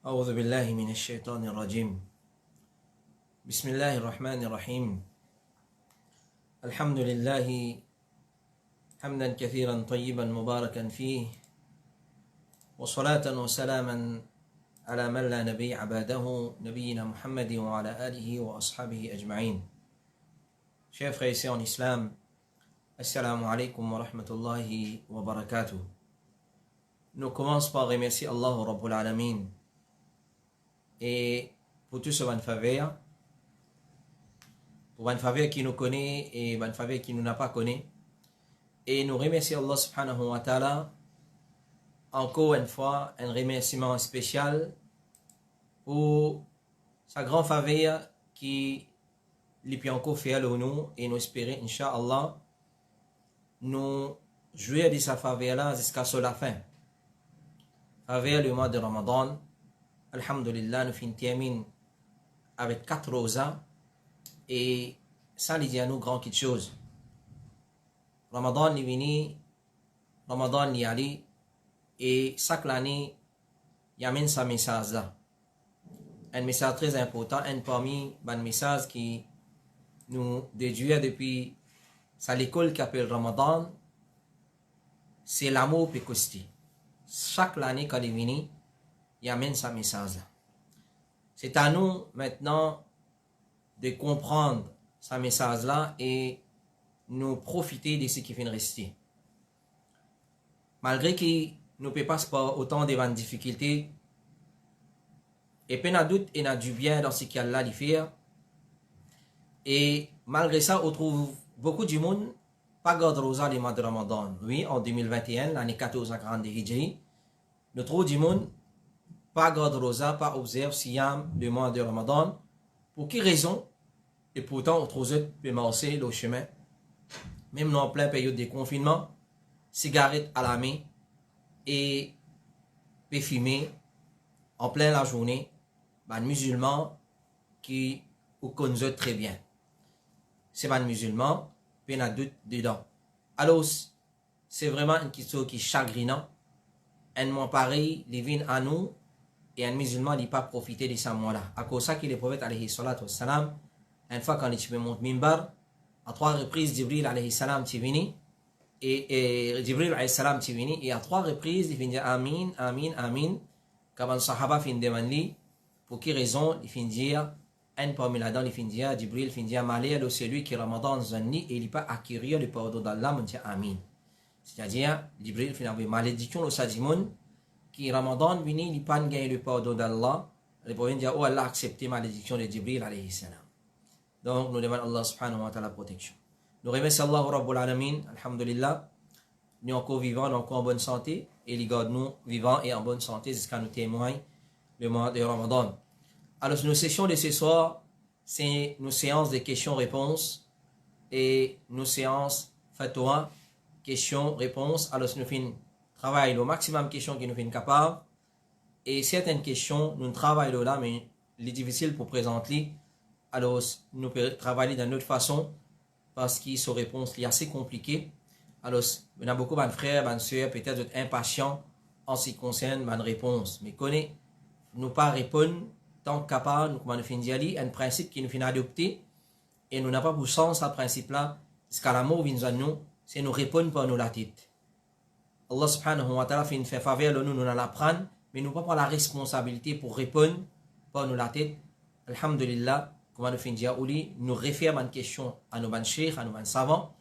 أعوذ بالله من الشيطان الرجيم. بسم الله الرحمن الرحيم. الحمد لله حمدا كثيرا طيبا مباركا فيه، وصلاة وسلاما على من لا نبي بعده نبينا محمد وعلى آله وأصحابه أجمعين. Chers frères et sœurs en islam, assalamu alaikum wa rahmatullahi wa barakatuh. Nous commençons par remercier Allah Rabbul Alamin et pour tout ce ban faveur, pour ban faveur qui nous connaît et ban faveur qui nous n'a pas connu. Et nous remercions Allah subhanahu wa ta'ala encore une fois, un remerciement spécial pour sa grande faveur qui lui peut encore faire le nous, et nous espérons, Inch'Allah, nous jouir de sa faveur là jusqu'à la fin. Faveur le mois de Ramadan, Alhamdulillah, nous finissons avec 4 rosas, et ça il dit à nous grand quelque chose. Ramadan est venu, Ramadan est allé, et chaque année, il y a ce message là. Un message très important, un parmi les messages qui nous déduit depuis l'école qui appelle Ramadan, c'est l'amour pécosti. Chaque année quand il est venu, il amène ce message là. C'est à nous maintenant de comprendre ce message là et nous profiter de ce qui vient de rester. Malgré qu'il ne peut pas par autant de difficultés, et puis n'a doute et n'a du bien dans ce qu'Allah lui fait. Et malgré ça, on trouve beaucoup du monde pas garde rosa les mois de Ramadan. Oui, en 2021, l'année 1440 de Hijri, nous trouvons du monde pas garde rosa, pas observe Siyam le mois de Ramadan. Pour quelle raison? Et pourtant, on trouve eux peut marcher le chemin, même en pleine période de confinement, cigarette à la main et peut fumer en pleine la journée, ben, musulmans qui vous connaissent très bien. C'est pas un musulman, puis il y a doute dedans. Alors, c'est vraiment une question qui est chagrinante. Un moment pareil, il vient à nous, et un musulman n'a pas profité de ce moment-là. À cause de ça, que le prophète, alayhi salatu wassalam, une fois quand il monte Mimbar, à 3 reprises, Jibril, alayhi salam, est venu, et Jibril, alayhi salam, est venu, et à 3 reprises, il vient dire Amin, Amin, Amin, quand les Sahaba fin demandent, pour quelle raison, il fin dire, un parmi là-dedans, il fin dire, Jibril fin dire, Malé, alors c'est lui qui Ramadan zanni, et il n'est pas acquérir le pardon d'Allah, il dit Amin. C'est-à-dire, Jibril fin dire, malédiction, le sadimon, qui Ramadan vini, il n'est pas gagné le pardon d'Allah, il peut dire, oh Allah accepté malédiction de Jibril, alayhi salam. Donc, nous demandons Allah subhanahu wa ta'ala protection. Nous remercions Allah Rabbul Alamin, alhamdulillah, nous encore vivants, nous encore en bonne santé, et il garde nous vivants et en bonne santé jusqu'à nous témoigner le mois de Ramadan. Alors, nos sessions de ce soir, c'est nos séances de questions-réponses et nos séances fatwa, questions-réponses. Alors, nous faisons travail le maximum de questions qui nous font capables. Et certaines questions, nous travaillons là, mais il est difficile pour présenter. Alors, nous pouvons travailler d'une autre façon parce que ces réponses sont assez compliquées. Alors, il y a beaucoup de frères, de soeurs, peut-être impatients en ce qui concerne ma réponse. Mais connaît, nous pas répondre tant capable, nous nous finir un principe qui nous finit adopter et nous n'avons pas pour sens ce principe-là. Ce qu'à l'amour vient à nous, c'est nous répondre par nous la tête. Allah subhanahu wa ta'ala fait une faveur, nous nous l'apprendre, mais nous pas prendre la responsabilité pour répondre par nous la tête. Alhamdulillah, comment nous finir nous réfère une question à nos ban cheikh, à nos ban savants,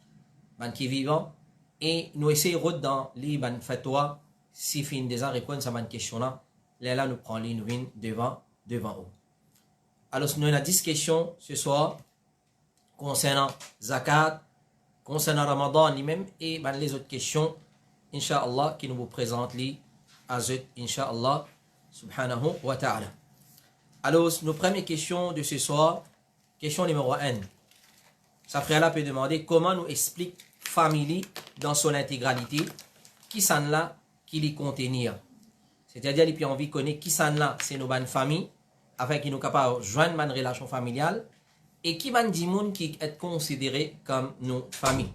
ban qui vivants, et nous essayons dans les ban fatwa, si fin déjà répondre à cette question-là, là nous prenons les nous devant eux. Alors, nous avons 10 questions ce soir concernant Zakat, concernant Ramadan lui-même et les autres questions, Inch'Allah, qui nous vous présentent les Azut, Inch'Allah, subhanahu wa ta'ala. Alors, nos premières questions de ce soir, question numéro 1. Ça frère là peut demander comment nous explique famille dans son intégralité, qui s'en là, qui les contenir. C'est-à-dire, il a envie de connaître qui s'en là, c'est nos bonnes familles, afin qu'ils nous capables de joindre une relation familiale, et qui van dit monde qui est considéré comme nos familles.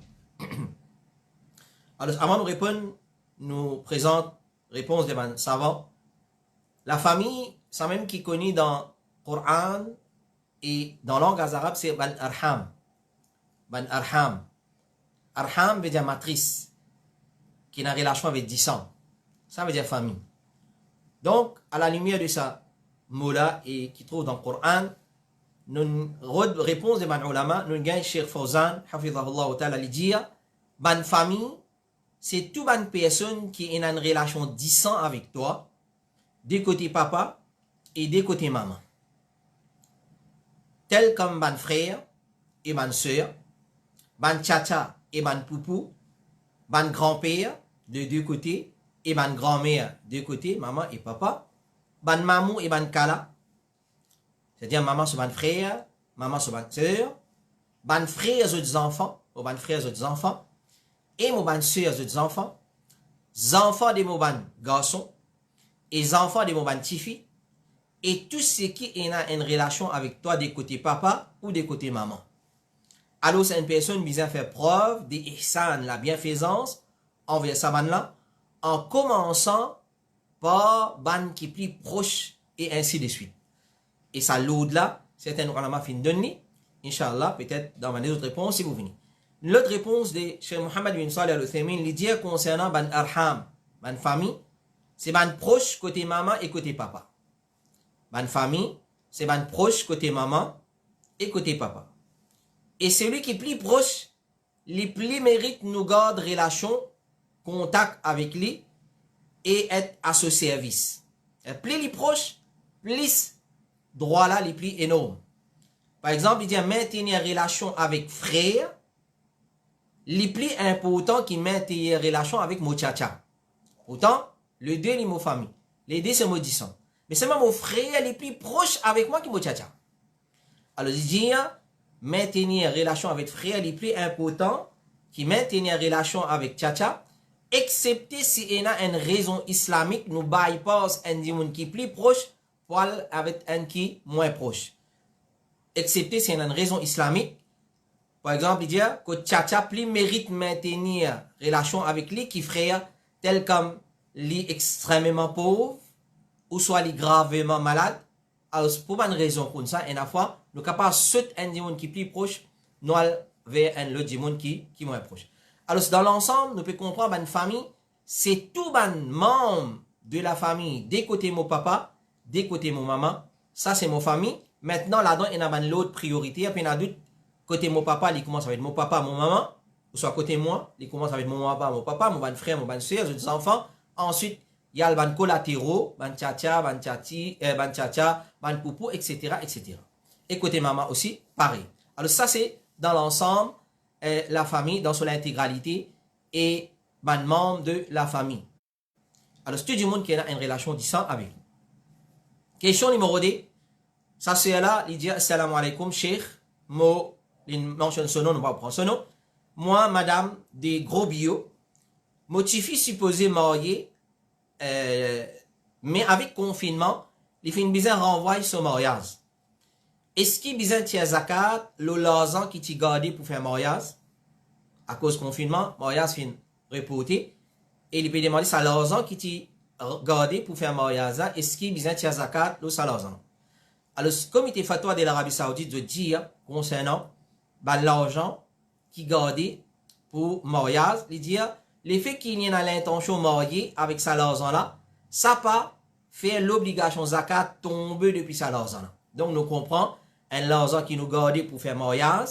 Alors, avant de répondre, nous présente réponse des savants. La famille, ça même qui est connu dans le Coran et dans la langue arabe, c'est Ban Arham. Ban Arham. Arham veut dire matrice, qui est en relation avec 10 ans. Ça veut dire famille. Donc, à la lumière de ça mot-là et qui trouve dans le Coran, nous réponse de ban ulama, nous gagnons Cheikh Fawzan, hafizahullah ta'ala, lui dire, ban famille, c'est toute ban personne qui est en relation 10 ans avec toi, des côtés papa et des côtés maman. Tel comme ban frère et ban soeur, ban tchatcha et ban poupou, ban grand-père de deux côtés et ban grand-mère de deux côtés, maman et papa, ban mamou et ban kala, c'est-à-dire maman sur ban frère, maman sur ban soeur, ban frères aux enfants, ou ban frères aux enfants, et mon ban soeurs aux enfants, enfants de mon ban garçons, et enfants de mon ban tifi, et tout ce qui est en une relation avec toi des côtés papa ou des côtés maman. Alors, c'est une personne qui vient faire preuve de ihsan, la bienfaisance, envers sa ban-là, en commençant par ban qui est plus proche, et ainsi de suite. Et ça, l'au-delà, certains ulama fin donner, Inch'Allah, peut-être dans ma autre réponse, si vous venez. L'autre réponse de Cheikh Mohammed bin Salih al-Uthaymin, il dit concernant ban arham, ban famille, c'est ban proche côté maman et côté papa. Ban famille, c'est ban proche côté maman et côté papa. Et celui qui est plus proche, les plus mérite nous garde relation, contact avec lui et être à ce service. Et plus les proches, plus droit là, les plus énormes. Par exemple, il dit maintenir relation avec frère, les plus important qui maintenir relation avec mon tchatcha. Autant, le deux, les mots famille. Les deux, c'est mon disant. Mais c'est même mon frère les plus proches avec moi qui mon tchatcha. Alors, il dit maintenir relation avec frère les plus important qui maintenir relation avec tchatcha, excepté si il y a une raison islamique, nous bypass un dimon qui est plus proche pour aller avec un qui est moins proche. Excepté si il y a une raison islamique. Par exemple, il dit que tchatcha plus mérite maintenir relation avec lui qui frère tel comme lui extrêmement pauvre ou soit lui gravement malade. Alors, pour une raison comme ça, une fois, nous sommes capables de sauter un dimon qui est plus proche, nous allons vers un autre dimon qui est moins proche. Alors, dans l'ensemble, nous pouvons comprendre une famille, c'est tout les membre de la famille, des côtés mon papa, des côtés mon maman. Ça, c'est mon famille. Maintenant, là-dedans, il y a l'autre priorité. Après, il y a d'autres côté mon papa, il commence avec mon papa, mon maman. Ou soit côté moi, il commence avec mon papa, mon frère, mon soeur, les enfants. Ensuite, il y a le collatéraux, ban tchatcha, ban tchatcha, ban poupou, etc., etc. Et côté maman aussi, pareil. Alors, ça, c'est dans l'ensemble, la famille dans son intégralité et ban membre de la famille. Alors, c'est tout le monde qui a une relation disant avec nous. Question numéro 2. Ça, c'est là, il dit assalamu alaikum, cheikh. Mo, il mentionne son nom, on va prendre son nom. Moi, madame, des gros bio, motifi supposé marié, mais avec confinement, il fait une bizarre renvoie son mariage. Est-ce qu'il bizarre tia zakat, le l'argent qui t'y gardé pour faire mariage? À cause du confinement, mariage fin reporté. Et il peut demander ça l'argent qui t'y gardé pour faire mariage. Est-ce qu'il bizarre tia zakat, le l'argent? Alors, le comité fatwa de l'Arabie Saoudite de dire concernant l'argent qui gardé pour mariage, il dit le fait qu'il y ait l'intention de marier avec sa l'argent là, ça pas fait l'obligation zakat tomber depuis sa l'argent là. Donc, nous comprenons un l'argent qui nous gardé pour faire mariage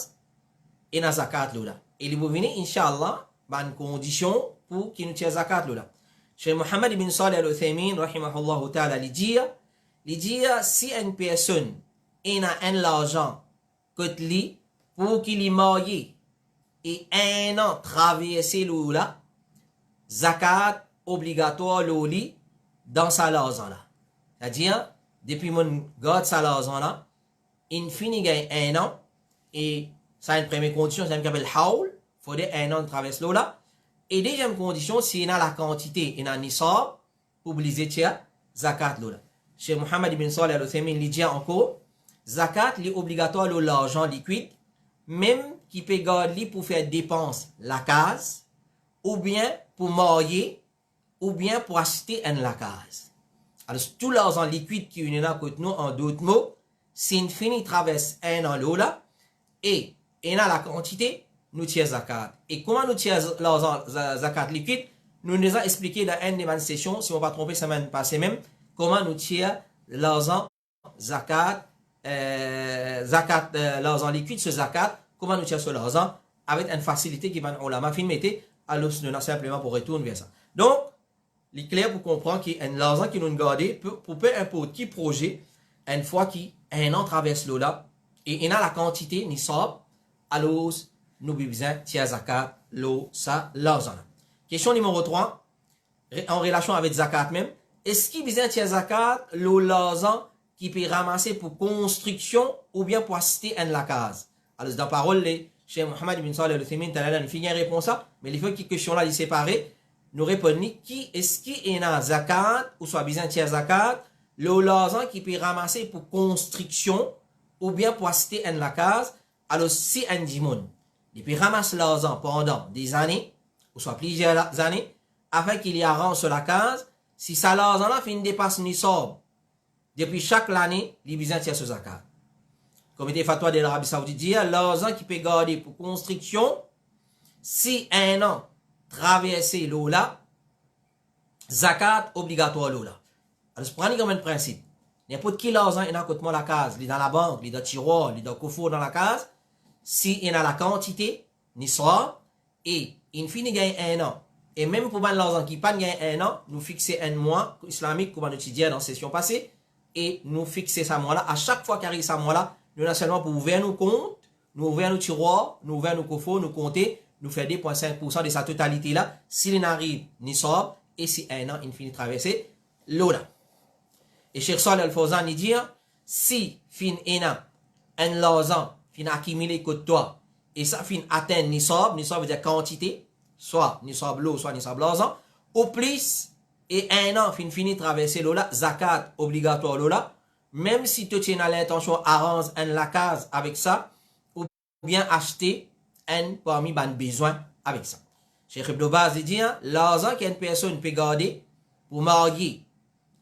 et na zakat là. Et il vous venez, Inch'Allah, une condition pour qu'il nous tire zakat là. Cheikh Mohammed bin Salih al-Uthaymin, rahimahullah ta'ala, il dit, si une personne a un l'argent que lui, pour qu'il y marie et un an traverser l'eau là, zakat obligatoire l'eau dans sa l'argent là. C'est-à-dire, depuis mon garde sa l'argent là, il finit gagne un an et ça a une première condition, c'est un haul, il faudrait un an de traverser l'eau là. Et deuxième condition, s'il a la quantité, il a nisab, pour obliger zakat l'eau là. Chez Mohammed ibn Salih al-Uthaymin, il dit encore, zakat est obligatoire l'argent liquide, même qui peut garder pour faire dépense la case, ou bien pour marier, ou bien pour acheter une la case. Alors, tout l'argent liquide qui est dans nous, en d'autres mots, si une fini traverse un an l'eau là, et on a la quantité, nous tirons zakat. Et comment nous tirons l'argent zakat liquide? Nous nous avons expliqué dans une des sessions, si on ne va pas tromper, semaine passée même, comment nous tirons l'argent zakat, l'argent liquide sur zakat, comment nous tirons sur l'argent, avec une facilité qui va, on l'a fin mettre, alors nous simplement pour retourner vers ça. Donc, il est clair pour comprendre qu'il y a l'argent qui nous garde pour peu importe qui projet, une fois qu'un an traverse l'eau là, et il a la quantité, ni sort, alors nous besoin de zakat, l'eau, ça, l'argent. Question numéro 3, en relation avec zakat même, est-ce qu'il besoin de zakat, l'eau, l'argent, qui peut ramasser pour construction ou bien pour assister à la case? Alors, dans la parole, chez Mohamed ibn Salih al-Uthaymeen, tu as une réponse ça, mais il faut que question là, il séparé, nous répondons, qui est-ce qui est dans zakat, ou soit besoin de zakat, l'eau, l'argent qui peut ramasser pour construction ou bien pour assister à la case? Alors, si un dimon, il peut ramasser l'argent pendant des années, ou soit plusieurs années, afin qu'il y a rang sur la case, si ça l'argent là finit dépasse ni sort, depuis chaque année, il besoin de ce zakat. Comme était fatwa de l'Arabie Saoudite, dit, l'argent qui peut garder pour construction, si un an traverser l'eau là, zakat obligatoire l'eau là. Alors, prenez comme un principe. N'importe qui l'argent est dans côté la case, il est dans la banque, il est dans le tiroir, il est dans le coffre dans la case, si il a la quantité, ni sort, et il finit gagner un an. Et même pour l'argent qui pas gagner un an, nous fixer un mois islamique, comme on étudiait dans la session passée, et nous fixer ce mois-là. À chaque fois qu'il arrive ce mois-là, nous avons seulement pour ouvrir nos comptes, nous ouvrir nos tiroirs, nous ouvrir nos coffres, nous compter, nous faire 2,5% de sa totalité-là, s'il n'arrive ni sort, et si un an, il finit de traverser l'eau là. Et Cheikh Salih Al-Fawzan dit, si fin ena, un l'argent, fin accumulé que toi, et ça fin atteint nisab veut dire quantité, soit nisab l'eau, soit nisab l'argent, au plus, et un an fin fini de traverser l'eau là, zakat obligatoire l'eau là, même si tu tiens à l'intention arrange un la case avec ça, ou bien acheter un parmi les besoins avec ça. Cheikh Ibn Baz dit, l'argent qu'une personne peut garder pour marier,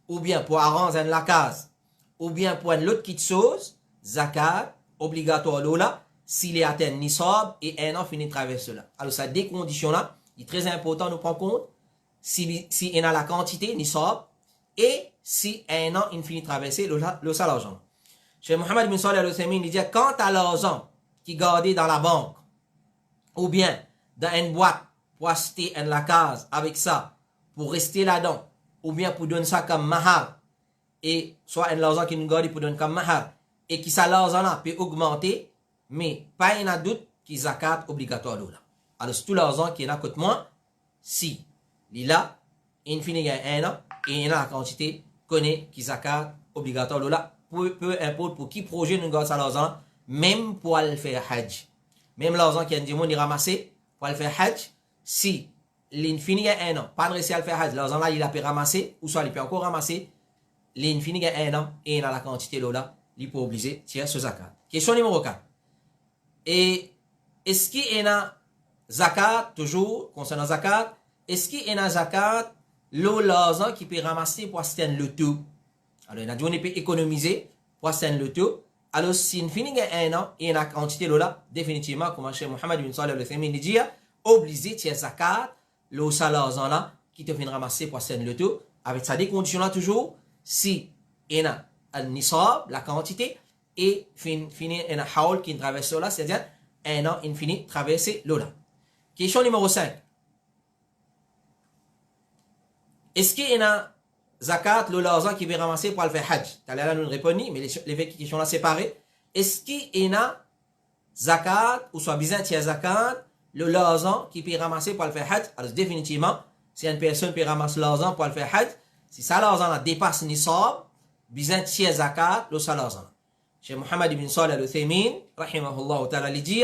ou bien pour arranger la case, ou bien pour une autre petite chose, zakat, obligatoire là, s'il est atteint nisab et un an finit de traverser là. Alors, ça, des conditions là, il est très important de nous prendre compte, si il a la quantité, nisab, et si un an, il finit de traverser le sale argent. Chez Mohamed bin Salih al-Uthaymeen, il dit, quant à l'argent qui est gardé dans la banque, ou bien dans une boîte, pour acheter la case avec ça, pour rester là-dedans, ou bien pour donner ça comme mahar, et soit un l'argent qui nous garde pour donner comme mahar, et qui ça l'argent là peut augmenter, mais pas un doute qui zakat obligatoire là. Alors tout l'argent qui est là côté moi, si il a, il finit un an, et il a la quantité connaît qui zakat obligatoire là, peu importe pour qui projet nous garde ça l'argent, même pour aller faire hajj, même l'argent qui a dit mon il ramasser pour aller faire hajj, si l'infini a un an, pas de réussi à le faire hajj, l'argent là il a pu ramasser, ou soit il peut encore ramasser, l'infini a un an, et il a la quantité là, il peut obliger tirer ce zakat. Question numéro 4. Et est-ce qu'il y a zakat, toujours, concernant zakat, est-ce qu'il y a zakat, l'argent qui peut ramasser pour acheter le tout? Alors, il a dit on peut économiser pour acheter le tout. Alors, si l'infini a un an, et il a la quantité là, définitivement, comme Cheikh Mohamed bin Salih al-Uthaymeen dit, obligé tirer zakat, le l'argent là, qui te fait ramasser pour acheter le tout, avec ça des conditions là toujours, si il y a un nisab, la quantité, et finit un haul qui traverse là, c'est-à-dire un an infini traverser l'eau là. Question numéro 5. Est-ce qu'il y a zakat, l'argent qui veut ramasser pour le faire hajj? Tu as là nous répondre, mais les questions là séparées. Est-ce qu'il y a zakat, ou soit bizarre, il y a zakat, l'argent qui peut ramasser pour le faire hajj? Alors définitivement, si une personne peut ramasser l'argent pour le faire hajj, si ça l'argent là dépasse nisab, bizarre, il y a zakat, le l'argent. Cheikh Mohamed ibn Salih al-Uthaymeen, rahimahullah ta'ala, lui dit,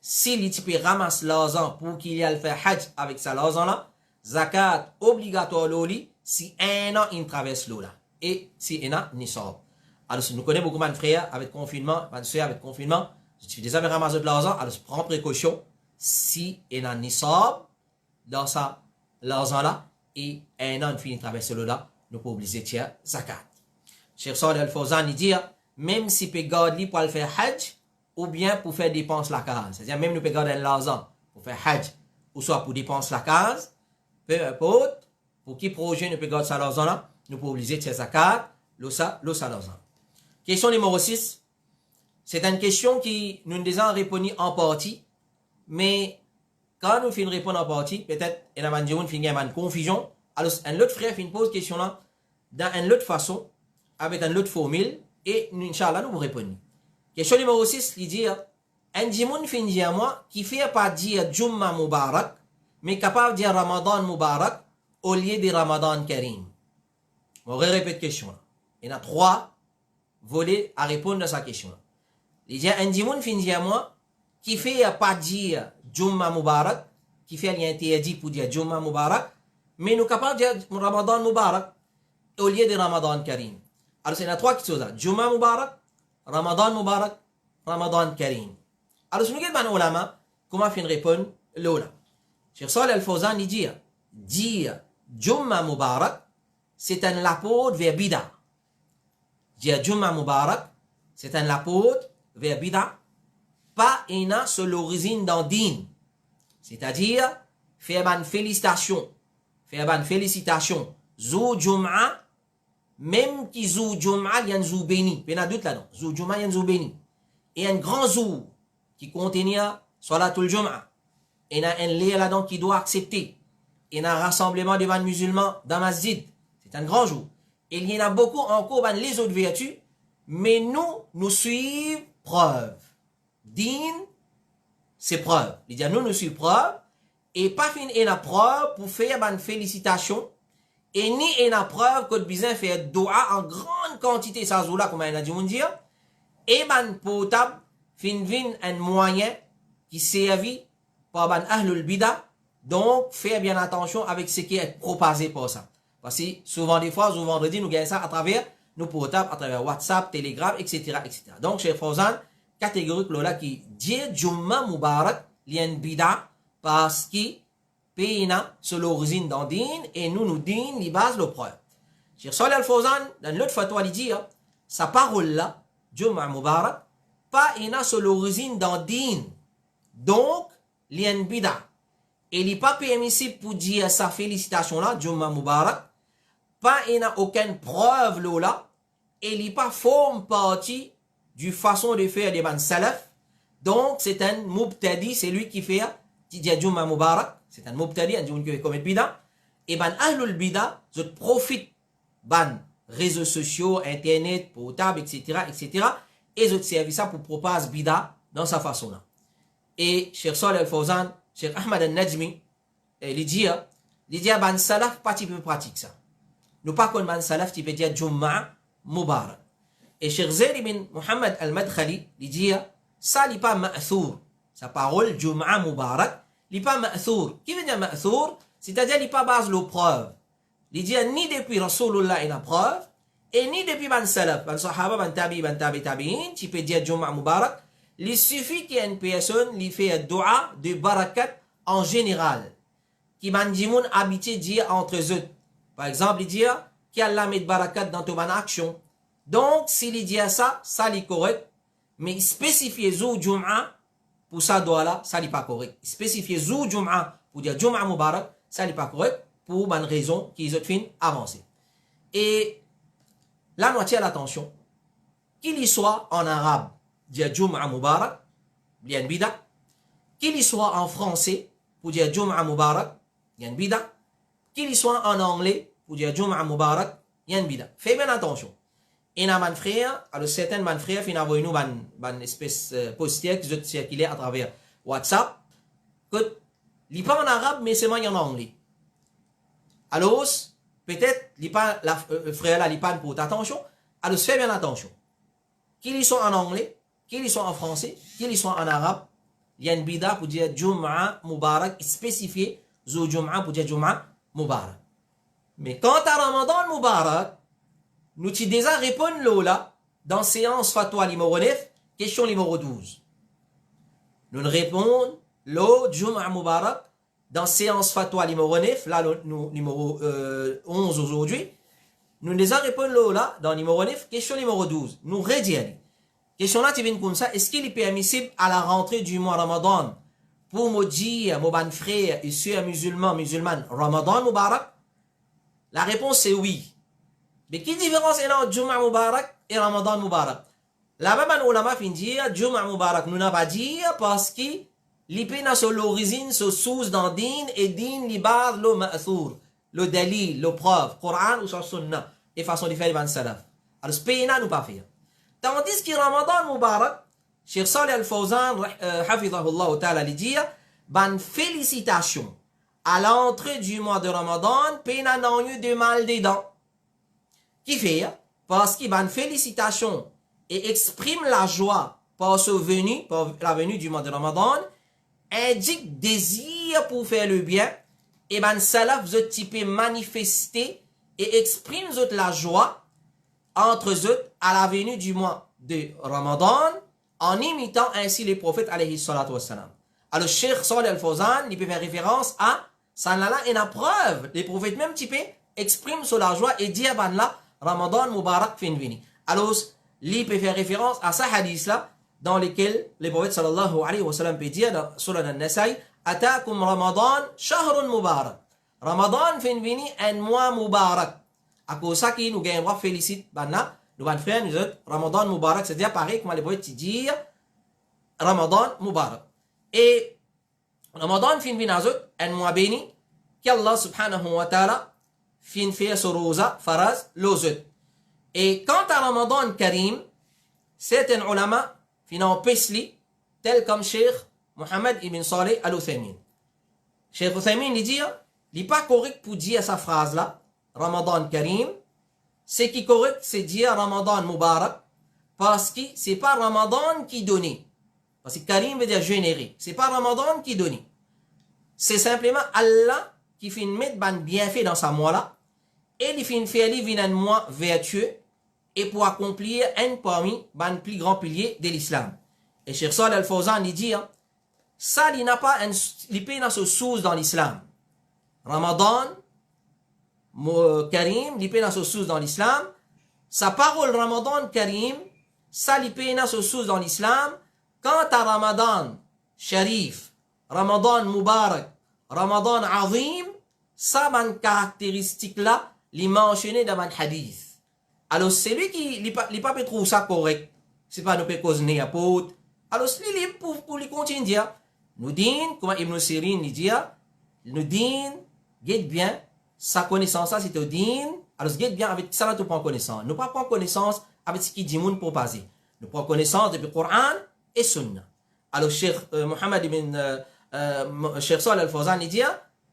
si l'ITP ramasse l'argent pour qu'il y ait le faire hajj avec ça l'argent là, zakat obligatoire l'oli, si un an il traverse l'eau là, et si un an nisab. Alors, si nous connaissons beaucoup de frères avec confinement, de soeurs avec confinement, si tu déjà ramassé de l'argent, alors prends précaution, si un an nisab, dans ça, l'argent là, et un an il finit de traverser l'eau là, nous pouvons obliger tiers zakat. Cheikh Salih Al-Fawzan il dit, même si peut garder pour le faire hajj, ou bien pour faire dépense la case. C'est-à-dire même nous peut garder l'argent pour faire hajj, ou soit pour dépense la case, peu importe, pour qui projet nous peut garder ça l'argent là, nous pouvons obliger tiers zakat, l'osa l'argent. Question numéro 6. C'est une question qui nous déjà répondu en partie, mais quand nous finissons répondre en partie, peut-être il y a une confusion. Alors, un autre frère fait une pose question là, dans une autre façon, avec une autre formule, et Inch'Allah, nous vous répondons. Question numéro 6, il dit, un djimoun fin dire moi, qui fait pas dire Jumma Mubarak, mais capable de dire Ramadan Mubarak, au lieu de Ramadan Karim. On va répéter la question là. Il y en a 3 volets à répondre à sa question là. Il dit, un djimoun fin dire moi, qui fait pas dire Jumma Mubarak, qui fait l'interdit pour dire Jumma Mubarak, mais nous capables de dire Ramadan Mubarak au lieu de Ramadan Karim. Alors, c'est la 3 qui sont là. Jumma Mubarak, Ramadan Mubarak, Ramadan Karim. Alors, si nous regardons l'ulama, comment faire répondre l'ulama? Cheikh Salih Al-Fawzan dit, dire Jumma Mubarak, c'est un lapode vers Bida. Dire Jumma Mubarak, c'est un lapode vers Bida. Pas ina sur l'origine d'un din. C'est-à-dire, faire une félicitation. Faire une félicitation. Zou Jum'a, même qui Zou Jum'a, il y a un Zou béni. Il y a un doute là-dedans. Zou Jum'a, il y a un Zou béni. Et un grand Zou qui contenait Salatul Jum'a. Il y a un lien là-dedans qui doit accepter. Il y a un rassemblement devant les musulmans dans Masjid. C'est un grand jour. Et il y en a beaucoup encore dans les autres vertus. Mais nous suivons preuve. Din, c'est preuve. Il dit, nous suivons preuve. Et pas fin une preuve pour faire une félicitation. Et ni une preuve que besoin faire doa en grande quantité, ça zoula, comme on a dit, on dit. Et ban potable, fin un moyen qui servit par ban ahlul bida. Donc, faire bien attention avec ce qui est propagé pour ça. Parce que souvent, des fois, au vendredi, nous gagnons ça à travers nos portables, à travers WhatsApp, Telegram, etc., etc. Donc, chez Fawzan, catégorique là qui dit Jumma Mubarak, lien bida, parce que Péina, c'est l'origine d'un din, et nous din, les bases le preuve. Cheikh Salih Al-Fawzan, dans l'autre fatwa, il dit, sa parole là, Jumma Mubarak, pas ina sur l'origine d'un din. Donc, lien bida. Et il n'est pas permissible pour dire sa félicitation là, Jumma Mubarak, pas ina aucune preuve là, et il n'est pas forme partie du façon de faire des ban salaf. Donc, c'est un mubtadi, c'est lui qui fait, qui dit Jumma Mubarak, c'est un mubtadi, un djimoun qui commet bida. Et ban ahlul bida, je profite ban réseaux sociaux, internet, portable, etc., etc., et je servis ça pour propager bida dans sa façon là. Et Cheikh Salih Al-Fawzan, Cheikh Ahmad Al-Najmi, il dit, ban salaf, pas type pratique ça. Nous pas qu'on ban salaf, tu peux dire Jumma Mubarak. Et Cheikh Zayd bin Muhammad Al-Madkhali, il dit, ça n'est pas ma'thour. Sa parole, Jum'a Mubarak, n'est pas ma'thour. Qui veut dire ma'thour? C'est-à-dire, il n'est pas base de preuve. Il dit, ni depuis Rasulullah, il a preuve, et ni depuis ban salaf, ban sahaba, ban tabi'in, tu peux dire Jum'a Mubarak. Il suffit qu'il y ait une personne qui fait un dua de barakat en général. Qui ban dimoun habité dire entre eux. Par exemple, il dit, qu'Allah met barakat dans ton action. Donc, s'il dit ça, ça est correct. Mais spécifier Zou Jum'a pour ça doit là, ça n'est pas correct. Spécifier Zou Jum'a pour dire Jum'a Mubarak, ça n'est pas correct pour une raison qu'ils ont fait avancer. Et la moitié à l'attention, qu'il y soit en arabe, dire Jum'a Mubarak, bien bida, qu'il y soit en français pour dire Jum'a Mubarak, bien bida, qu'il y soit en anglais pour dire Jum'a Mubarak, bien bida. Fais bien attention. Et un man frère, alors certains man frères, ils envoient nous une espèce postier qui circulait à travers WhatsApp, que il pas en arabe, mais seulement en anglais. Alors, peut-être, il pas la frère là, il pas pour attention. Alors, fais bien attention. Qu'ils soient en anglais, qu'ils soient en français, qu'ils soient en arabe, il y a une bida pour dire Jum'a Mubarak spécifié, Zou Jum'a pour dire Jum'a Mubarak. Mais quant à Ramadan Mubarak, nous t'y déjà répondons là, dans séance fatwa numéro 9, question numéro 12. Nous répondons, le Jum'a Mubarak, dans séance fatwa numéro 9, là, numéro 11 aujourd'hui, nous les répondons là, dans le numéro 9, question numéro 12. Nous redisons. Question là, tu viens comme ça. Est-ce qu'il est permissible à la rentrée du mois Ramadan pour me dire, mon bon frère et sœurs musulmanes, Ramadan Mubarak? La réponse c'est oui. Mais quelle différence est entre Jum'a Mubarak et Ramadan Mubarak? Là-bas, les ulama fin dire Jum'a Mubarak, nous n'avons pas dit parce que l'ipé n'a sur l'origine, se sous dans din et din libar le ma'thur, le dalil, le preuve, Coran ou sur Sunnah, et façon de faire les salaf. Alors, ce pays nous pas faire. Tandis que Ramadan Mubarak, Cheikh Salih Al-Fawzan, hafidhahullah ta'ala, lui dit, ban félicitations à l'entrée du mois de Ramadan, pena n'a eu de mal dedans. Qui fait, parce qu'il ban félicitations et exprime la joie par la venue du mois de Ramadan, indique désir pour faire le bien, et ben salaf vous type manifester et exprime la joie entre eux à la venue du mois de Ramadan, en imitant ainsi les prophètes alayhi salatu wassalam. Alors Cheikh Salih Al-Fawzan, il peut faire référence à ça là et la preuve, les prophètes même type expriment sur la joie et disent ben là Ramadan Mubarak fin vini. Alors il peut faire référence à ce hadith là dans lequel les prophètes sallallahu alayhi wa sallam peut dire dans Surah An-Nasai, Atakum Ramadan shahrun Mubarak. Ramadan fin vini un mois Mubarak. À cause ça qui nous gagnera félicite banna nous van faire nous autres Ramadan Mubarak, c'est-à-dire pareil comme les prophètes dire Ramadan Mubarak. Et Ramadan fin vini azot un mois béni qu'Allah subhanahu wa ta'ala fin fait sur rosa faraz lozut. Et quant à Ramadan Karim, certains ulama finan pesli, tel comme Cheikh Mohammed ibn Saleh Al-Uthaymin. Cheikh Uthaymin lui dit, il n'est pas correct pour dire sa phrase là, Ramadan Karim. Ce qui est correct, c'est dire Ramadan Mubarak, parce que c'est pas Ramadan qui donne. Parce que Karim veut dire généré. C'est pas Ramadan qui donne. C'est simplement Allah qui fait mettre ban bienfait dans sa mois là, et il fait faire lui un mois vertueux, et pour accomplir un parmi les plus grands piliers de l'islam. Et Cheikh Salih Al-Fawzan dit, ça il n'a pas un pays dans ce sous dans l'islam. Ramadan Karim, il pays dans ce sous dans l'islam. Sa parole Ramadan Karim, ça il pays dans ce sous dans l'islam. Quant à Ramadan Sharif, Ramadan Mubarak, Ramadan Azim, ça man caractéristique là, il mentionné dans un hadith. Alors, celui qui n'est pas trouve ça correct, c'est pas nous peut causer à pote. Alors, c'est libre pour lui continuer dire, nous disons, comme Ibn Sirin dit, nous disons, guette bien, sa connaissance, ça c'est au din, alors guette bien avec ça là, tu prends connaissance. Nous pas prendre connaissance avec ce qui dit moun pour passer. Nous prenons connaissance depuis le Coran et Sunna. Alors, Cheikh Mohammed ibn Cheikh Salih Al-Fawzan dit,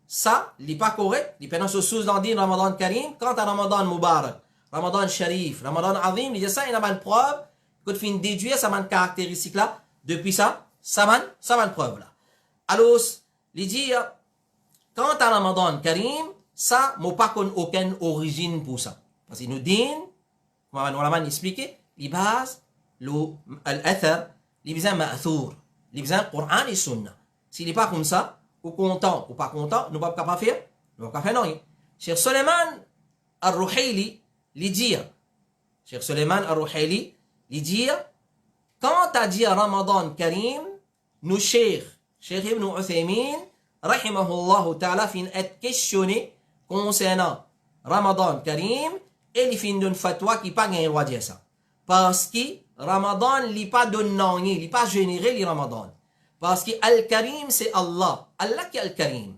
ça, il n'est pas correct, il peut dans ce sous dans din Ramadan Karim, quant à Ramadan Mubarak. Ramadan Sharif, Ramadan Azim, il dit ça, il a une preuve, que tu finis déduire sa caractéristique là, depuis ça, ça une preuve là. Alors, il dit, quant à Ramadan Karim, ça, n'a pas aucune origine pour ça. Parce qu'il nous dit, comme on l'a expliqué, il base, l'Athar, il besoin ma'thur, il besoin Coran et Sunna. S'il n'est pas comme ça, ou content, ou pas content, nous ne pouvons pas faire, nous ne pouvons pas faire non. Cheikh Suleiman Al-Ruhaili, lui dire, Cheikh Suleiman Al-Ruhaili, lui dire, quand à dire Ramadan Karim, nous Cheikh Ibn Uthaymin, rahimahullah ta'ala, fin être questionné concernant Ramadan Karim, et il fin d'une fatwa qui pas gagné le droit de dire ça. Parce que Ramadan, il n'est pas donnant, il n'est pas généré le Ramadan. Parce que Al-Karim, c'est Allah. Allah qui est Al-Karim.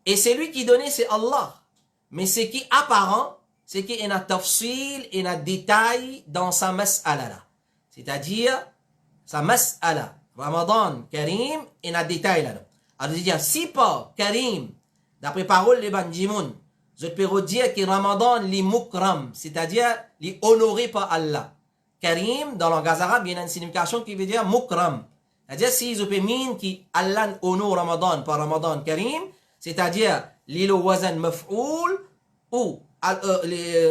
Et c'est lui qui donnait, c'est Allah. Mais ce qui est apparent, c'est qu'il y a un tafsil et un détail dans sa mas'ala là. C'est-à-dire, sa mas'ala, Ramadan, Karim, et un détail là. Alors, je dis, si pas Karim, d'après parole les bandimoun, je peux dire que Ramadan, li mukram, c'est-à-dire, li honoré par Allah. Karim, dans le langage arabe, il y a une signification qui veut dire mukram. C'est-à-dire, si je peux mine qui Allah honore Ramadan par Ramadan Karim, c'est-à-dire, li le wazan maf'oul, ou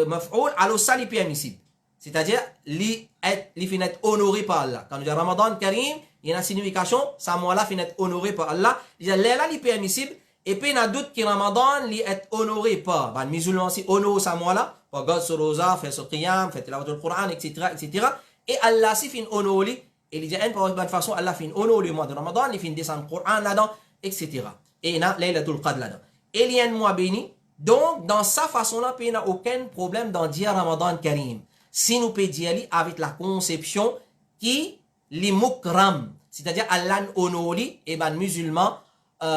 maf'oul, alors ça li permissible. C'est-à-dire, li finit honoré par Allah. Quand on dit Ramadan Karim, il y a une signification, ça moi là finit honoré par Allah. Il y a là li permissible, et puis n'a doute que Ramadan li est honoré par les musulmans si honore sa mois-là, par God sur rosa, fait ce qiyam, fait la Coran, etc., etc. Et Allah si fin honore li, et il dit par bonne façon, Allah fin honore le mois de Ramadan, il fin descendre le Coran là-dedans, etc. Et il y a Laylatul Qadr là-dedans. Et il y a un mois béni, donc dans sa façon-là, il n'y a aucun problème d'en dire Ramadan Karim. Si nous pouvons dire avec la conception qui li mukram, c'est-à-dire Allah honore et ben musulman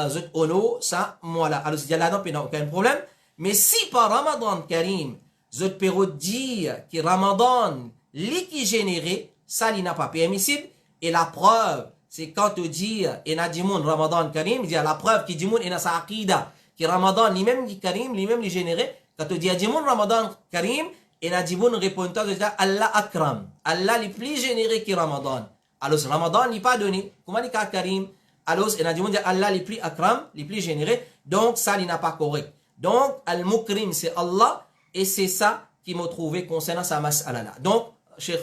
zut honore ça voilà. Alors c'est là il n'y a aucun problème. Mais si par Ramadan Karim zut peut dire que Ramadan li qui généré, ça il n'a pas permissible. Et la preuve, c'est quand tu dis et n'a dit Ramadan Karim, il dit la preuve qui dit et n'a sa aqida que Ramadan lui-même dit Karim, lui-même li généré. Quand tu dis Ramadan Karim, et n'a dit répondant de Allah Akram, Allah est plus généré que Ramadan. Alors Ramadan n'est pas donné. Comment dit Karim? Alors il a dit Allah est plus Akram, est plus généré. Donc ça il n'a pas correct. Donc Al-Mukrim c'est Allah et c'est ça qui m'a trouvé concernant sa mas'ala là. Donc Cheikh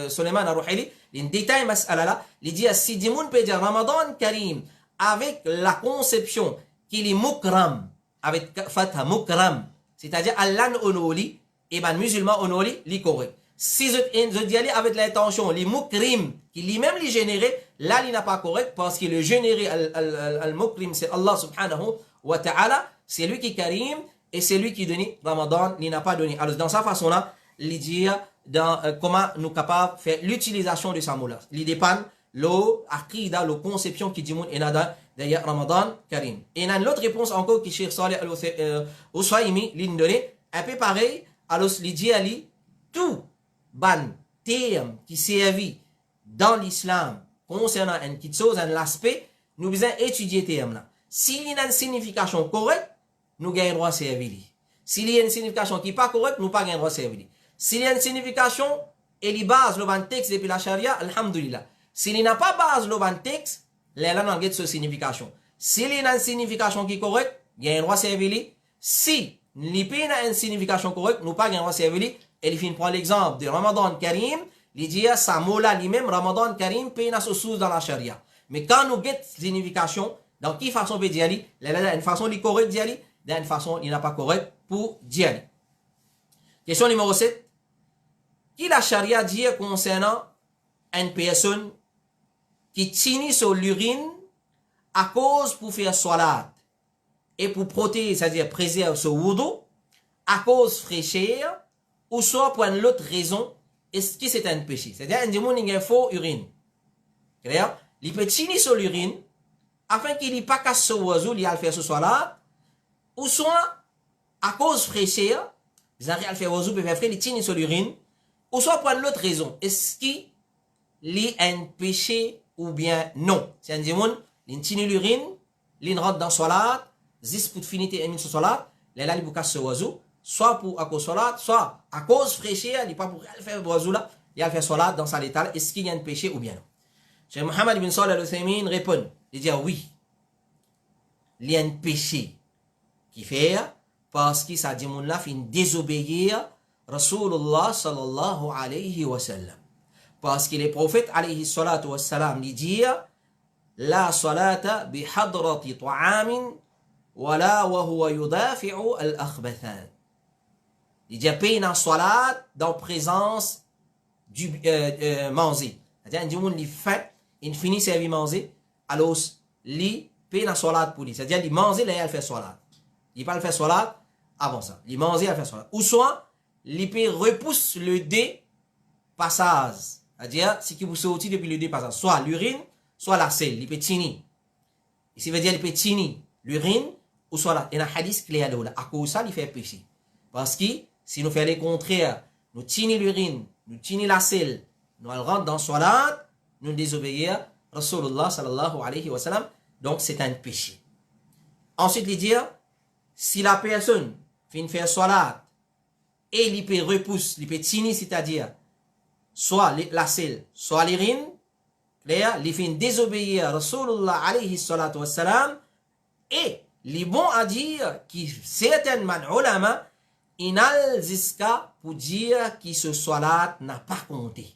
Suleiman Ar-Ruhaili, il détaille mas'ala là, il dit si Dimoun peut dire Ramadan Karim avec la conception qu'il est Mukram, avec Fatha Mukram, c'est-à-dire Allah onoli, et ben musulman onoli, li correct. Si je dis aller avec l'intention, les mukrim, qui lui-même les généré, là il n'a pas correct parce que le généré al-mukrim c'est Allah subhanahu wa ta'ala, c'est lui qui karim et c'est lui qui donne Ramadan, il n'a pas donné. Alors dans sa façon là, il dit dans comment nous capables de faire l'utilisation de sa moula. Il dépend l'eau, aqida, l'eau conception qui dit mon enada d'ailleurs Ramadan karim. Et il y a une autre réponse encore qui Cheikh Saleh al-Usaymi l'in donné, un peu pareil. Alors, il dit à lui, tout ban terme qui servi dans l'islam concernant une petite chose, un aspect, nous devons étudier terme là. S'il y a une signification correcte, nous gagnons droit à servir. S'il y a une signification qui n'est pas correcte, nous pas gagnons droit à servir. S'il y a une signification, et les bases, le ban texte depuis la charia, alhamdulillah. S'il n'y a pas base, le ban texte, là, on a cette signification. S'il y a une signification qui est correcte, gagnons droit à servir. Si il y a une signification correcte, nous pas gagnons servir. Et il prend l'exemple de Ramadan Karim, il dit ça mola lui-même Ramadan Karim paye na sous dans la charia. Mais quand nous get signification, dans quelle façon peut dire il y a une façon qui correcte dire il y a une façon il n'a pas correct pour dire. Question numéro 7. Qui la charia dit concernant une personne qui tient sur l'urine à cause pour faire salat et pour protéger, c'est-à-dire préserver ce wudu, à cause fraîcheur, ou soit pour une autre raison, est-ce que c'est un péché? C'est-à-dire, un démon, il faut urine. Clair? Il peut tenir sur l'urine, afin qu'il n'ait pas cassé ce oiseau, il a fait ce soit-là, ou soit, à cause fraîcheur, il a fait oiseau, il peut faire frais, il tient sur l'urine, ou soit pour une autre raison, est-ce qu'il y a un péché ou bien non? C'est un démon, il tient l'urine, il rentre dans soit-là, zis pour finir et ce salat, là il casse ce oiseau, soit pour à cause salat, soit à cause fraîcheur, il pas pour faire oiseau là, il a fait salat dans sa létale, est-ce qu'il y a un péché ou bien non? Cheikh Mohammed ibn Salih al-Uthaymin répond, il dit oui, il y a un péché qui fait parce que ça dit mon là fin désobéir Rasulullah sallallahu alayhi wa sallam. Parce que les prophètes alayhi salatu wa sallam lui disent la salata bi hadrati ta'amin wala wa huwa yudafi'u al-akhbathan. Il dit paye dans salat dans présence du manger. C'est-à-dire un dimanche il fait, il finit servir manger, alors il paye dans salat pour lui. C'est-à-dire il mange là il fait salat. Il pas le faire salat avant ça. Il mange il fait salat. Ou soit il peut repousse le dépassage. C'est-à-dire si vous sortez depuis le dépassage, soit l'urine, soit la selle, il peut tini. Ici veut dire il peut tini l'urine ou soit là, il y a un hadith clair là. À cause de ça, il fait péché. Parce que si nous faisons le contraire, nous tini l'urine, nous tini la selle, nous rentrons dans salat, nous désobéir Rasulullah sallallahu alayhi wa sallam. Donc c'est un péché. Ensuite, il dit, si la personne fait faire salat et il peut repousser, il peut tini, c'est-à-dire soit la selle, soit l'urine, clair, il fait désobéir Rasulullah alayhi salatu wa sallam, et les bons à dire que certainement ulama inal ziska pour dire que ce salat n'a pas compté.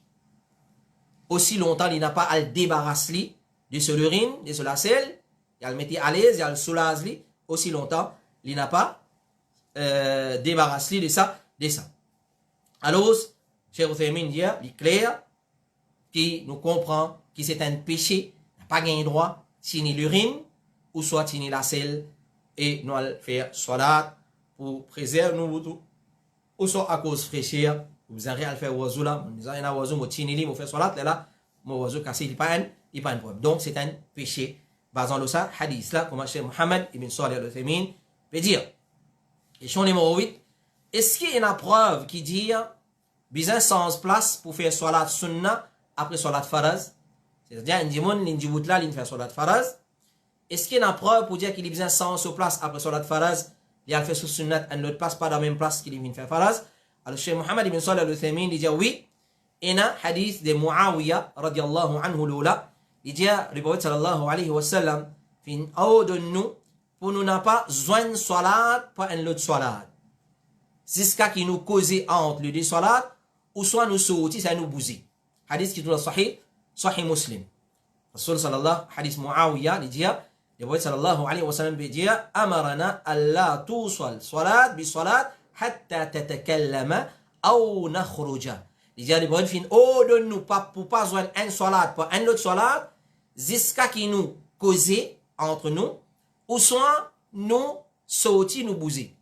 Aussi longtemps il n'a pas à le débarrasser de ce l'urine, de ce la selle, il a le mettre à l'aise, il a le soulager, aussi longtemps, il n'a pas débarrassé de ça. Alors, Cheikh Uthaymin dit, il est clair, qui nous comprend que c'est un péché, n'a pas gagné droit, si l'urine, ou soit si la selle, et nous allons faire salat pour préserver nous, ou soit à cause fraîcheur, vous avez à faire oiseau là, vous avez un oiseau, vous tinez, vous faites salat, là, mon oiseau cassé, il n'est pas un problème. Donc, c'est un péché. Basant le ça, hadith là, comme Cheikh Mohammed ibn Salih al-Uthaymin veut dire. Question numéro 8. Est-ce qu'il y a une preuve qui dit besoin sans place pour faire salat sunnah après salat faraz? C'est-à-dire, un dimon, l'indibout là, il fait salat faraz. Est-ce qu'il y a une preuve pour dire qu'il y a besoin sans place après salat faraz? Il a fait sous sunnah, un autre place, pas dans la même place qu'il vient faire faraz. Alors, Cheikh Mohammed ibn Salih al-Uthaymin dit oui. Il y a un hadith de Muawiyah, radiallahu anhu l'oula. Il dit, le prophète sallallahu alayhi wa sallam, fin haut de nous, pour nous n'a pas besoin de salat pour un autre salat. C'est ce qui nous cause entre les deux salats, ou soit nous sauter, ça nous bouger. Hadith qui est dans le Sahih Muslim. Rasul sallallahu, hadith Muawiyah, il dit, le prophète sallallahu alayhi wa sallam, il dit, amarana alla tusal salat bi salat hatta tatakallama ou nakhruja. Il dit, le prophète fin haut de nous, pour pas besoin un salat pour un autre salat, jusqu'à qui nous cause entre nous, ou soit nous sauter, nous bouger.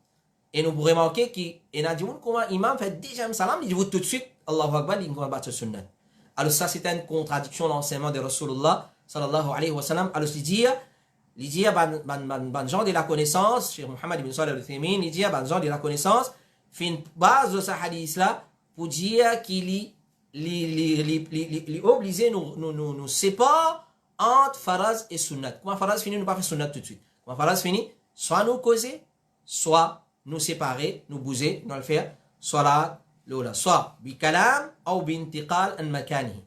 Et nous pourrons remarquer qu'il a dit, comment imam fait déjà un salam, il dit tout de suite, Allahu Akbar, il va battre sunnah. Alors ça, c'est une contradiction dans l'enseignement de Rasulullah, sallallahu alayhi wa sallam. Alors il dit, ban gens de la connaissance, Cheikh Mohammed ibn Salih al-Uthaymin, il dit, ban gens de la connaissance, fait une base de ce hadith-là, pour dire qu'il est obligé nous sépare entre faraz et sunnat. Comment faraz finit, nous pas faire sunnat tout de suite. Comment faraz finit, soit nous causer, soit nous séparer, nous bouger, nous le faire, salat, l'ola, soit bi kalam ou bi intiqal an makani.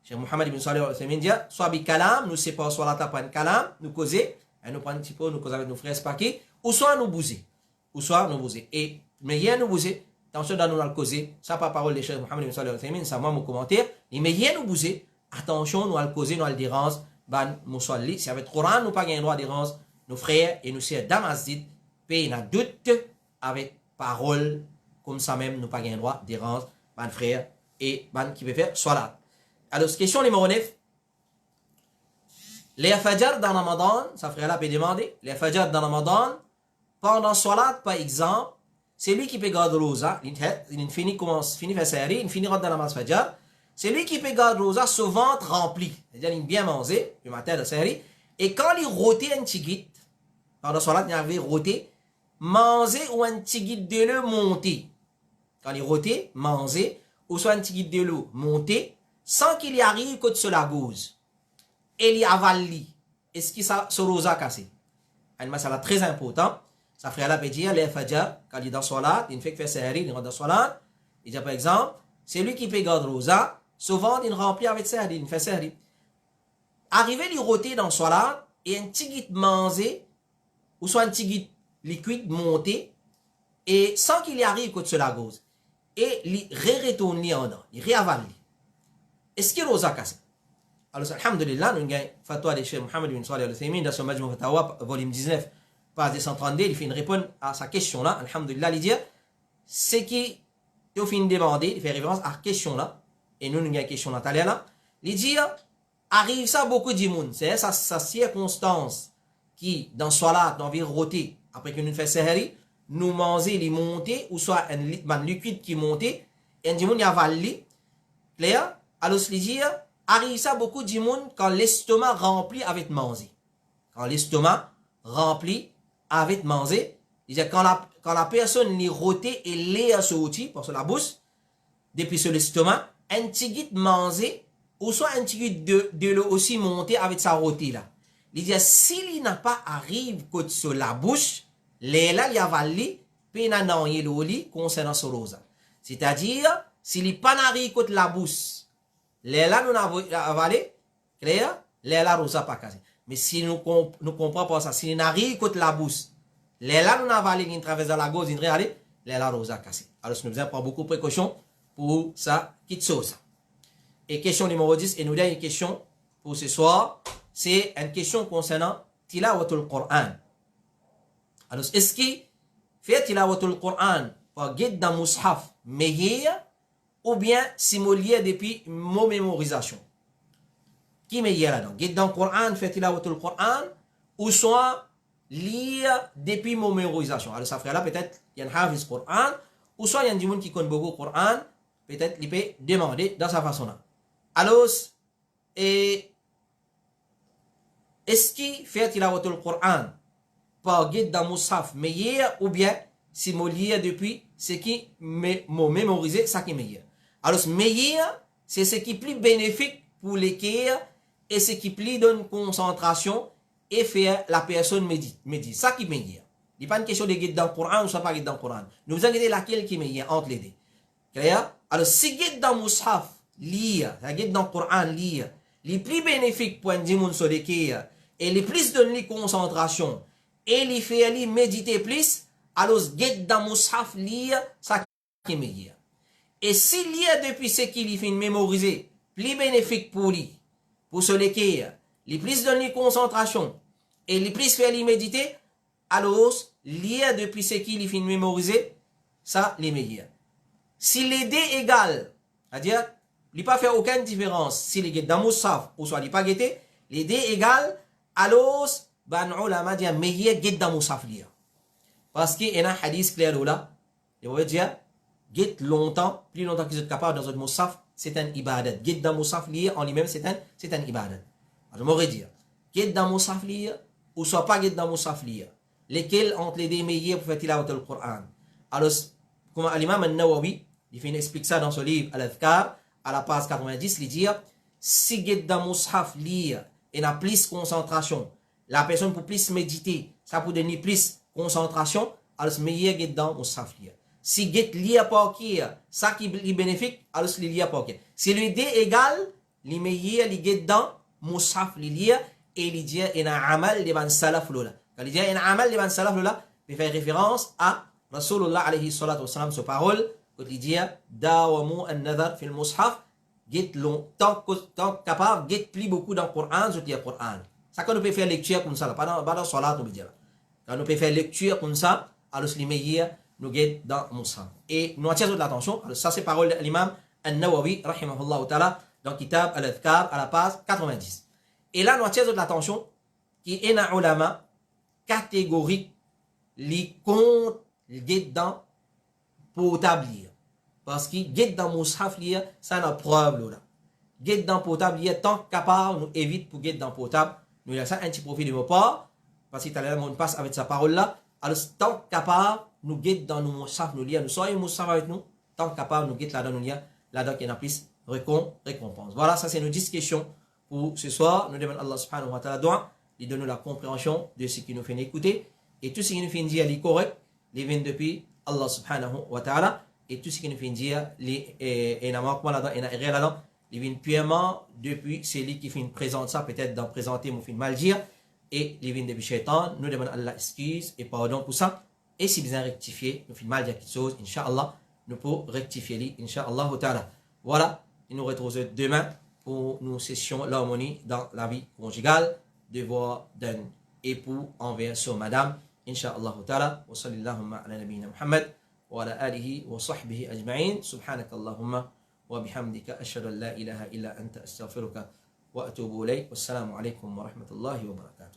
Cheikh Mohammed ibn Salih al-Uthaymin dit, soit bi kalam, nous séparons salat par un kalam, nous causer, et nous prenons un petit peu, nous causer avec nos frères spaki, ou soit nous bouger. Et, mais rien nous bouger, attention dans nous le causer, ça pas parole de Cheikh Mohammed ibn Salih al-Uthaymin, ça moi mon commentaire, mais rien nous bouger, attention, nous le causer, nous le dérange, ban musalli, si avec Coran, nous pas gagner droit de dérange, nos frères et nous sœurs dans masjid, paye n'a doute avec parole, comme ça même, nous pas gagner droit de dérange, ban frère et ban qui veut faire salat. Alors, question numéro 9. Les fajr dans Ramadan, ça frère là peut demander, les fajr dans Ramadan, pendant salat par exemple, c'est lui qui peut garder rosa, il finit faire série, il finit rentrer dans la namaz fajr. C'est lui qui peut garder rosa, ce ventre rempli. C'est-à-dire, il bien mangé, le matin de série. Et quand il rotait un tigit, pendant ce temps-là, il avait roté, manger ou un tigit de l'eau monté. Quand il rotait, manger, ou soit un tigit de l'eau monté, sans qu'il y arrive que de la gauze. Et il y avale. Est-ce qu'il ça, ce rosa cassé? Un masala très important. Ça ferait la pédia, les fajr, quand il est dans salat, il fait que faire série, il rentre dans salat. Il dit par exemple, c'est lui qui peut garder rosa, souvent il remplit avec série, il fait série. Arrivé, il roter dans salat, et un tigit mangé, ou soit un tigit liquide monté, et sans qu'il y arrive que de la gauze. Et il retourne en dedans, il réavale. Est-ce qu'il rosa cassé? Alors, alhamdulillah, nous avons fatwa de Cheikh Mohammed ibn Salih al-Uthaymin dans son Majmou Fatawa, volume 19, page 232, il fait une réponse à sa question-là, alhamdulillah, il dit, c'est qui, il fait une demande, il fait référence à la question-là, et nous avons une question-là, il dit, arrive ça beaucoup de monde, c'est sa circonstance qui, dans Salat, dans vie roté, après que nous fait série, nous manger les monter, ou soit un liquide qui monte, et un monde y a valé, clair, alors il dit, arrive ça beaucoup de monde quand l'estomac rempli avec manger. Quand l'estomac rempli avec manger, il dit, quand la personne est rotée et l'air sorti, pour la bouche, depuis sur l'estomac, un petit guide manger, ou soit un petit guide de l'eau aussi monter avec sa rotée là. Il dit, s'il n'a pas arrive que sur la bouche, l'air là, il avale, puis il n'a pas l'oli concernant ce rosa. C'est-à-dire, s'il n'est pas arrive que la bouche, l'air là, nous avons avalé, clair, l'air là, rosa pas cassé. Mais si nous comprenons pas ça, s'il n'arrive que la bouche, l'air là, nous avons avalé, il traverse la gauche, il l'air là, rosa cassé. Alors, nous devons prendre beaucoup de précautions pour ça, quitte chose. Et question numéro 10, et nous avons une question pour ce soir, c'est une question concernant Tilawatul Qur'an. Alors, est-ce que faire tilawatul Quran par guide dans mushaf meilleur ou bien simulier depuis mon mémorisation? Qui meilleur là-dedans? Guide dans le Coran, faire tilawatul Quran ou soit lire depuis mon mémorisation? Alors, ça ferait là peut-être il y a un hafiz Quran ou soit il y a des gens qui connaissent beaucoup le Coran, peut-être il peut demander dans sa façon là. Alors, et est-ce qu'il fait tilawatul Quran par guide dans mushaf meilleur ou bien simulier depuis ce qui m'a mémorisé, ça qui est meilleur. Alors, meilleur, c'est ce qui est plus bénéfique pour l'équerre et ce qui plus donne concentration et faire la personne médite. Ça qui est meilleur. Il n'est pas une question de guide dans le Coran ou soit pas guide dans le Coran. Nous vous inquiétez laquelle qui est meilleur entre les deux. Clair? Alors, si guide dans Mus'haf, lire, la guide dans le Coran, lire, les plus bénéfiques pour un dimanche sur l'équerre et les plus donne les concentration et les faire les méditer plus, alors guide dans Mus'haf, lire, ça qui est meilleur. Et si lire depuis ce qu'il fait mémoriser, plus bénéfique pour lui, pour se l'équerre, les plus donner concentration et les plus faire les méditer, alors lire depuis ce qu'il fait mémoriser, ça les meilleur. Si les deux égales, c'est-à-dire, il ne pas faire aucune différence, si les dans Moussaf ou soit il pas guetté, les deux égales, alors, ban ulama dit meilleur guet dans Moussaf lire. Parce qu'il y a un hadith clair là, il veut dire, guet longtemps, plus longtemps qu'ils sont capables dans un Moussaf, c'est un ibadat. Guet dans Moussaf lire en lui-même, c'est un ibadat. Alors, je m'aurais dire, guet dans Moussaf lire, ou soit pas guet dans Moussaf lire. Lesquels entre les deux meilleurs pour faire tilawat le Coran. Alors, comme l'imam al-Nawawi, il explique ça dans son livre Al-Adhkar, à la page 90, il dit, si guet dans Moussaf lire, et n'a plus concentration, la personne pour plus méditer, ça pour donner plus concentration, alors c'est meilleur guet dans Moussaf lire. Si guet lire par qui, ça qui est bénéfique, alors c'est lire par qui. Si les deux égal, les meilleurs, les guet dans Moussaf lire, et il dit, il y a un amal de ban salaf lola. Quand il dit, il y a un amal de ban salaf lola, il fait référence à Rasulullah alayhi salatu wa salam, sa parole, quand il dit, dawamu an-nadhar fil mushaf, get long, tant capable, get plus beaucoup dans le Coran, je dis le Coran. Ça, quand on peut faire lecture comme ça, pas dans salat, on peut dire. Quand on peut faire lecture comme ça, alors c'est les meilleurs, nous get dans le mushaf. Et nous attirons de l'attention, alors ça c'est parole de l'imam An-Nawawi, rahimahullah ta'ala, dans Kitab Al-Adhkar, à la page 90. Et là, nous attirons de l'attention, qui est un ulama catégorique, les comptes, les dans potable lire. Parce que guet dans Moushaf lire, ça n'a preuve là. Guet dans potable lire, tant capable, nous évite pour guet dans potable. Nous y a ça un petit profit de mon part, parce que tout à l'heure, on passe avec sa parole là. Alors, tant capable, nous guet dans nos Moushaf, nous lire, nous soyons Moushaf avec nous, tant capable, nous guet là-dedans, nous lire, là-dedans, qu'il y en a plus récompense. Voilà, ça c'est nos 10 questions pour ce soir. Nous demandons Allah subhanahu wa ta'ala, il donne la compréhension de ce qui nous fait écouter, et tout ce qui nous fait dire est correct, les vient depuis Allah subhanahu wa ta'ala, et tout ce qui nous fait dire, et n'a manquement là-dedans, et n'a rien là-dedans, il vient purement depuis celui qui fait présenter ça, peut-être dans présenter, mon film mal dire, et il vient depuis Shaitan, nous demandons Allah excuse et pardon pour ça, et si besoin rectifier, nous film mal dire quelque chose, Inch'Allah, nous pouvons rectifier, Inch'Allah ta'ala. Voilà, et nous retrouvons demain pour nos sessions l'harmonie dans la vie conjugale, devoir d'un époux envers son madame, Inch'Allah ta'ala, wa sallallahu ala nabiyina Muhammad, wa ala alihi wa sahbihi ajma'in, subhanaka Allahumma wa bihamdika, ashhadu an la ilaha illa anta astaghfiruka wa atubu ilayk, wassalamu alaikum wa rahmatullahi wa barakatuh.